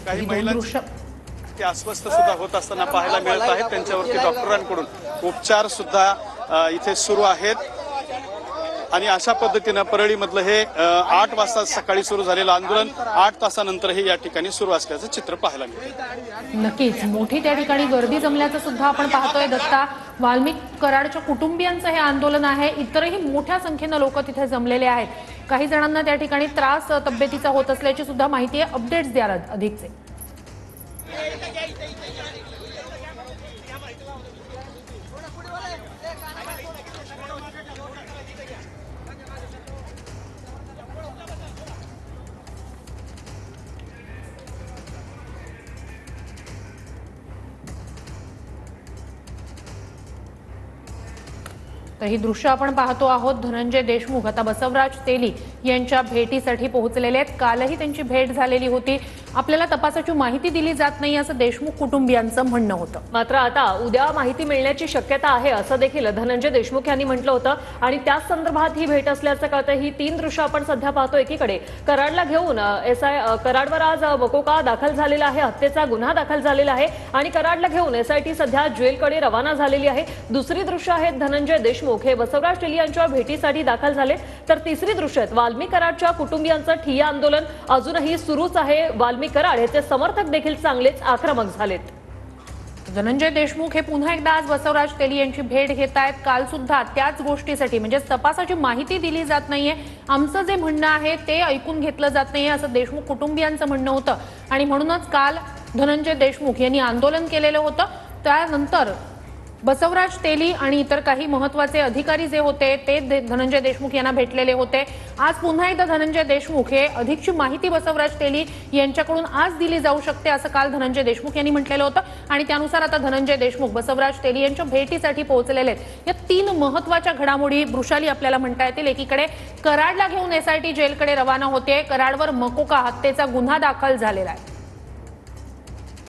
काही महिलांची ते अस्वस्थ सुद्धा होत असताना पाहायला मिळत आहेत। त्यांच्यावरती डॉक्टरांकडून उपचार सुद्धा इथे सुरू आहेत आणि अशा पद्धतीने परळीमधलं हे 8 वाजता सकाळी सुरू झालेलं आंदोलन 8 तासानंतरही या ठिकाणी सुरू असल्याचं चित्र पाहायला मिळतं। नक्कीच मोठी त्या ठिकाणी गर्दी जमल्याचं सुद्धा आपण पाहतोय। दत्ता, वाल्मिकी कराडच्या कुटुंबियांचं हे आंदोलन आहे। इतरही मोठ्या संख्येनं लोक तिथे जमलेले आहेत। काही जणांना त्या ठिकाणी त्रास तब्येतीचा होत असल्याची सुद्धा माहिती आहे। अपडेट्स द्या अधिकचे। तर ही दृश्य आपण पाहतो आहोत। धनंजय देशमुख आता बसवराज तेली यांच्या भेटीसाठी पोहोचलेले आहेत। कालही त्यांची भेट झालेली होती। आपल्याला तपासाची माहिती दिली जात नाही असं देशमुख कुटुंबियांचं म्हणणं होतं। मात्र आता उद्या माहिती मिळण्याची शक्यता आहे असं देखील धनंजय देशमुख यांनी म्हटलं होतं आणि त्याच संदर्भात ही भेट असल्याचं कळतं। ही 3 दृश्य आपण सध्या पाहतो। एकीकडे कराडला घेऊन कराडवर आज मकोका दाखल झालेला आहे, हत्येचा गुन्हा दाखल झालेला आहे आणि कराडला घेऊन एसआयटी सध्या जेलकडे रवाना झालेली आहे। दुसरी दृश्य आहेत धनंजय देशमुख हे बसवराज तेली यांच्या भेटीसाठी दाखल झाले। तर तिसरी दृश्य आहेत वाल्मिकी कराडच्या कुटुंबियांचं ठिय्या आंदोलन अजूनही सुरूच आहे। वाल्मिकी कराड याचे समर्थक देखील चांगलेच आक्रमक झालेत। धनंजय देशमुख हे पुन्हा एकदा आज बसवराज तेली यांची भेट घेत आहेत। काल सुद्धा त्याच गोष्टीसाठी म्हणजे तपासाची माहिती दिली जात नाहीये, आमचं जे म्हणणं आहे ते ऐकून घेतलं जात नाहीये असं देशमुख कुटुंबियांचं म्हणणं होतं आणि म्हणूनच काल धनंजय देशमुख यांनी आंदोलन केलेलं होतं। त्यानंतर बसवराज तेली आणि इतर काही महत्त्वाचे अधिकारी जे होते ते धनंजय देशमुख यांना भेटलेले होते। आज पुन्हा एकदा धनंजय देशमुख हे अधिकची माहिती बसवराज तेली यांच्याकडून आज दिली जाऊ शकते असं काल धनंजय देशमुख यांनी म्हटलेलं होतं आणि त्यानुसार आता धनंजय देशमुख बसवराज तेली यांच्या भेटीसाठी पोहोचलेले आहेत। या 3 महत्त्वाच्या घडामोडी वृषाली आपल्याला म्हणता येतील। एकीकडे कराडला घेऊन एसआयटी जेलकडे रवाना होते। कराडवर मकोका हत्येचा गुन्हा दाखल झालेला आहे।